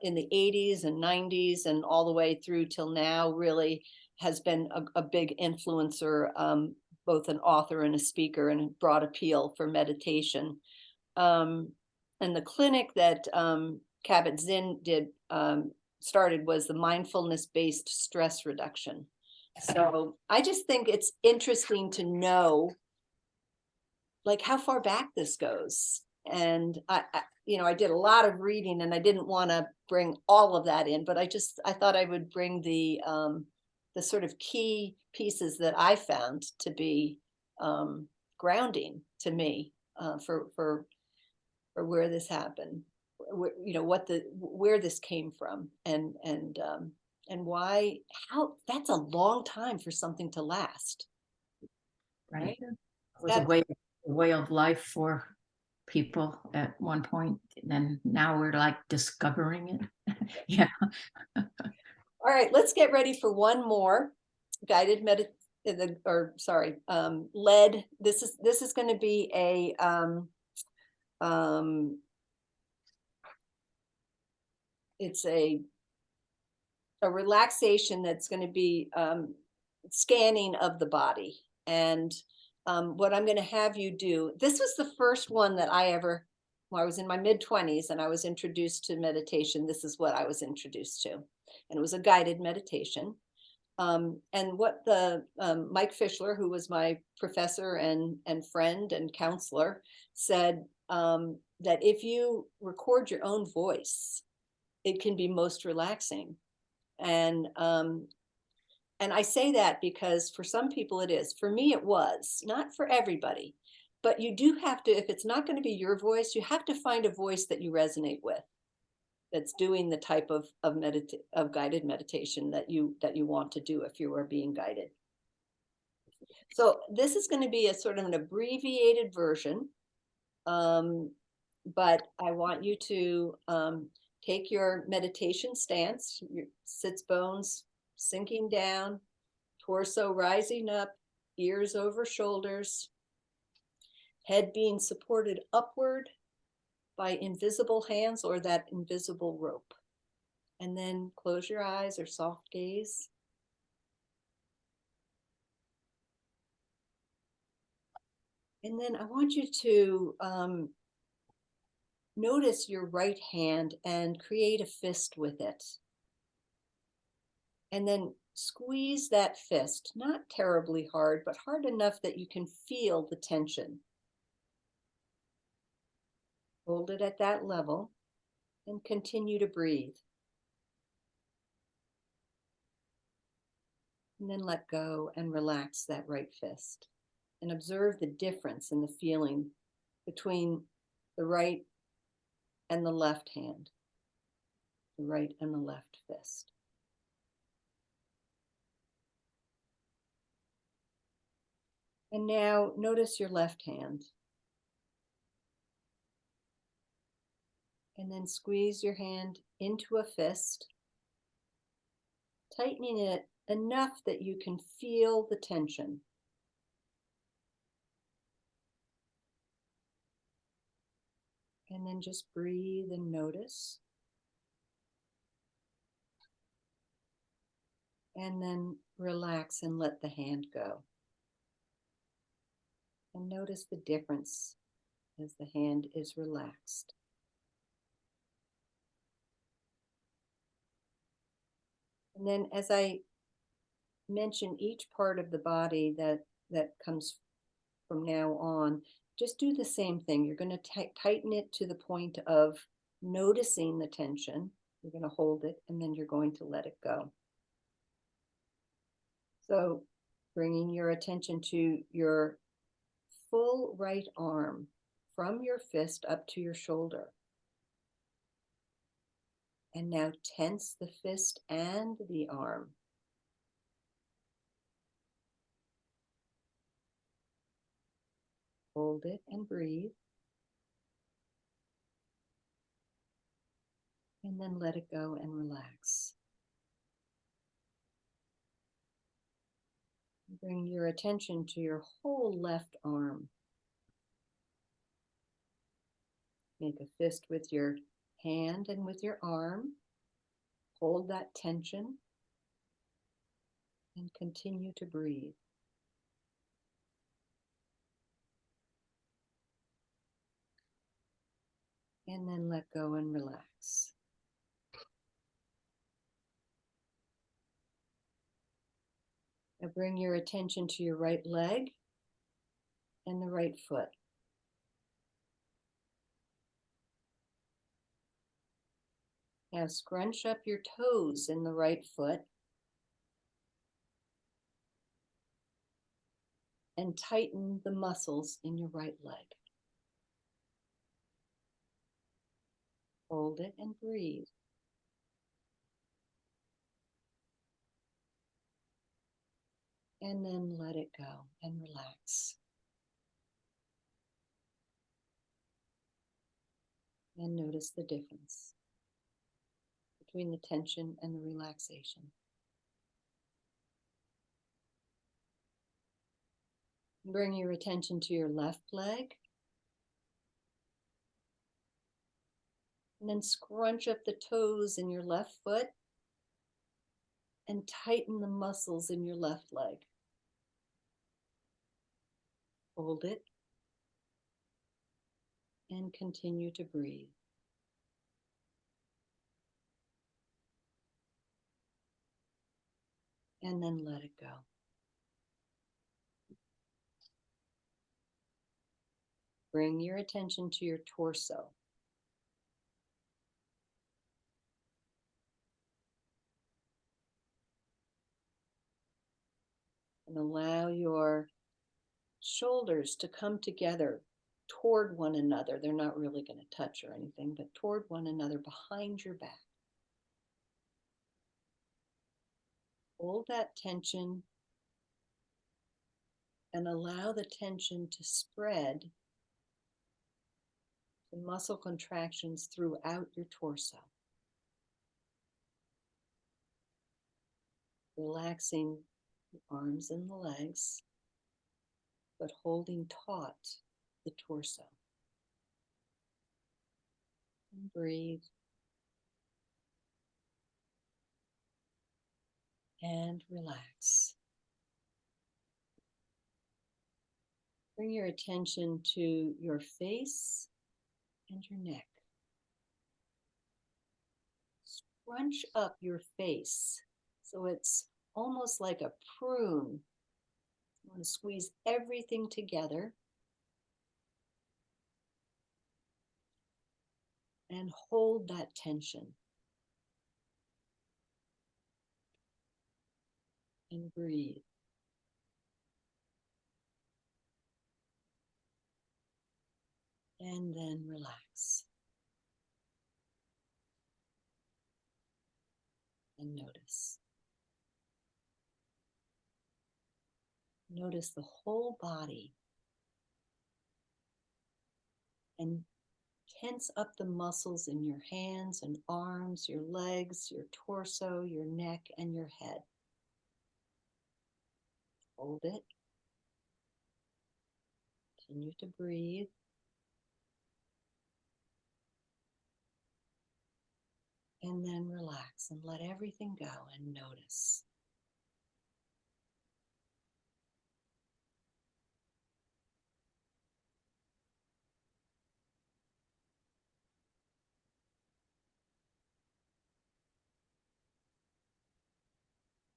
in the 80s and 90s and all the way through till now really has been a big influencer, both an author and a speaker, and broad appeal for meditation. And the clinic that Kabat-Zinn started was the mindfulness-based stress reduction. So I just think it's interesting to know, like, how far back this goes. And I did a lot of reading, and I didn't want to bring all of that in, but I thought I would bring the sort of key pieces that I found to be grounding to me for where this happened, where this came from, and why, how that's a long time for something to last. Right. It was a way of life for people at one point, and then now we're like discovering it. Yeah. All right, let's get ready for one more guided led. This is going to be it's a relaxation that's going to be scanning of the body. And what I'm going to have you do, this was the first one that I was in my mid-20s and I was introduced to meditation. This is what I was introduced to. And it was a guided meditation. And what Mike Fischler, who was my professor and friend and counselor, said that if you record your own voice, it can be most relaxing. And I say that because for some people it is. For me, it was. Not for everybody. But you do have to, if it's not going to be your voice, you have to find a voice that you resonate with, that's doing the type of guided meditation that you want to do if you are being guided. So this is going to be a sort of an abbreviated version, but I want you to take your meditation stance, your sits bones sinking down, torso rising up, ears over shoulders, head being supported upward by invisible hands or that invisible rope. And then close your eyes or soft gaze. And then I want you to notice your right hand and create a fist with it. And then squeeze that fist, not terribly hard, but hard enough that you can feel the tension. Hold it at that level and continue to breathe. And then let go and relax that right fist. And observe the difference in the feeling between the right and the left hand, the right and the left fist. And now notice your left hand. And then squeeze your hand into a fist, tightening it enough that you can feel the tension. And then just breathe and notice. And then relax and let the hand go. And notice the difference as the hand is relaxed. And then as I mention each part of the body that comes from now on, just do the same thing. You're going to tighten it to the point of noticing the tension. You're going to hold it and then you're going to let it go. So bringing your attention to your full right arm from your fist up to your shoulder. And now tense the fist and the arm. Hold it and breathe. And then let it go and relax. Bring your attention to your whole left arm. Make a fist with your hand and with your arm. Hold that tension and continue to breathe. And then let go and relax. Now bring your attention to your right leg and the right foot. Now scrunch up your toes in the right foot and tighten the muscles in your right leg. Hold it and breathe. And then let it go and relax. And notice the difference between the tension and the relaxation. Bring your attention to your left leg. And then scrunch up the toes in your left foot and tighten the muscles in your left leg. Hold it and continue to breathe. And then let it go. Bring your attention to your torso. And allow your shoulders to come together toward one another. They're not really going to touch or anything, but toward one another behind your back. Hold that tension and allow the tension to spread the muscle contractions throughout your torso. Relaxing the arms and the legs, but holding taut the torso. And breathe. And relax. Bring your attention to your face and your neck. Scrunch up your face so it's almost like a prune. You want to squeeze everything together and hold that tension. And breathe. And then relax. And notice. Notice the whole body. And tense up the muscles in your hands and arms, your legs, your torso, your neck, and your head. Hold it. Continue to breathe. And then relax and let everything go and notice.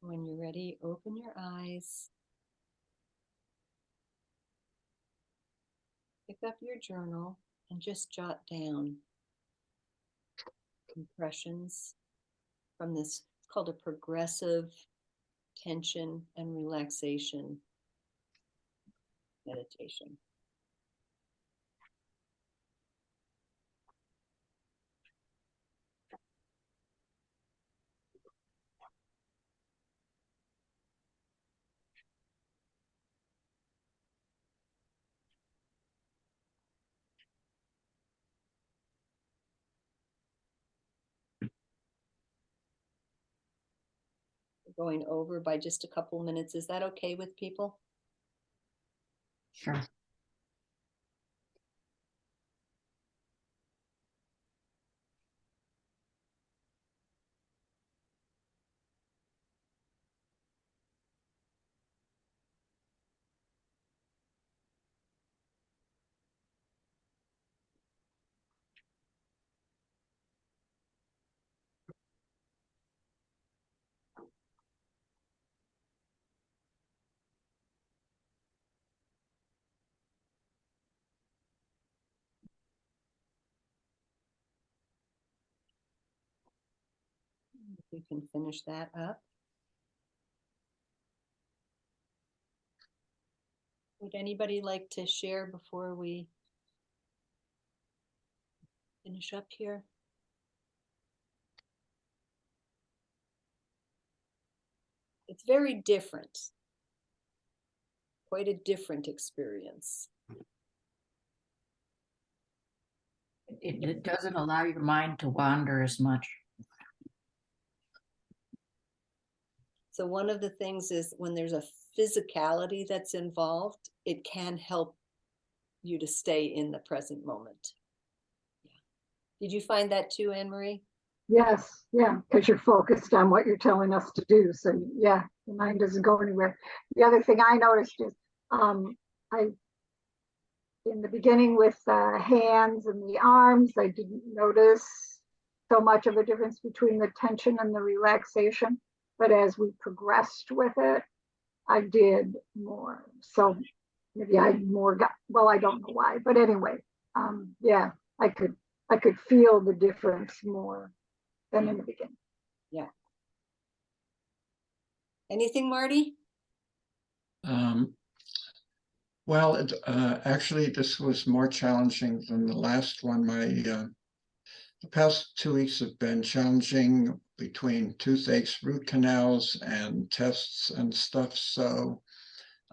When you're ready, open your eyes. Pick up your journal and just jot down impressions from this. It's called a progressive tension and relaxation meditation. Going over by just a couple minutes. Is that okay with people? Sure. You can finish that up. Would anybody like to share before we finish up here? It's very different. Quite a different experience. It doesn't allow your mind to wander as much. So one of the things is when there's a physicality that's involved, it can help you to stay in the present moment. Yeah. Did you find that too, Anne-Marie? Yes, yeah, because you're focused on what you're telling us to do. So yeah, the mind doesn't go anywhere. The other thing I noticed is I in the beginning with the hands and the arms, I didn't notice so much of a difference between the tension and the relaxation. But as we progressed with it, I did more. So maybe I more got, well, I don't know why, but anyway, yeah, I could feel the difference more than in the beginning. Yeah. Anything, Marty? Well, actually, this was more challenging than the last one. The past 2 weeks have been challenging between toothaches, root canals, and tests and stuff. So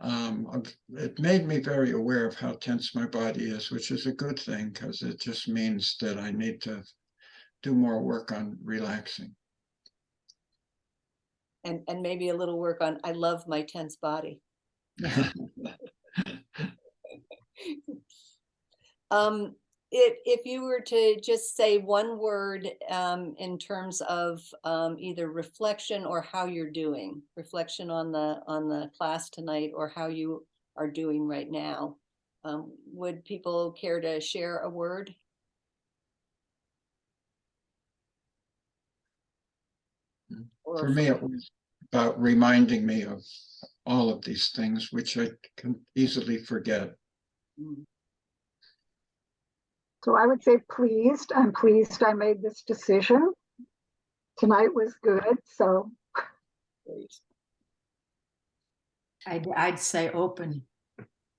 it made me very aware of how tense my body is, which is a good thing because it just means that I need to do more work on relaxing. And maybe a little work on, I love my tense body. If you were to just say one word in terms of either reflection or how you're doing, reflection on the class tonight or how you are doing right now, Would people care to share a word? Or For me, it was about reminding me of all of these things, which I can easily forget. Mm. So I would say pleased. I'm pleased I made this decision. Tonight was good, so Great. I'd say open.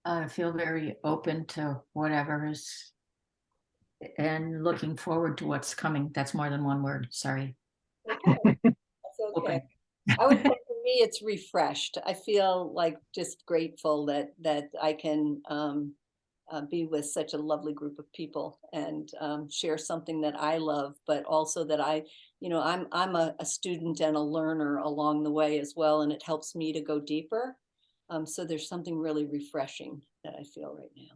I feel very open to whatever is, and looking forward to what's coming. That's more than one word, sorry. That's okay. Open. I would say for me, it's refreshed. I feel like just grateful that I can be with such a lovely group of people and share something that I love, but also that I'm a student and a learner along the way as well, and it helps me to go deeper. So there's something really refreshing that I feel right now.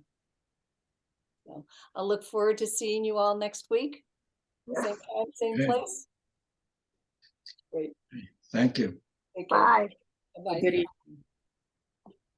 So I'll look forward to seeing you all next week. yes. Same time, same Okay. place. Great. Thank you. Take care. Bye. Bye-bye. Good evening.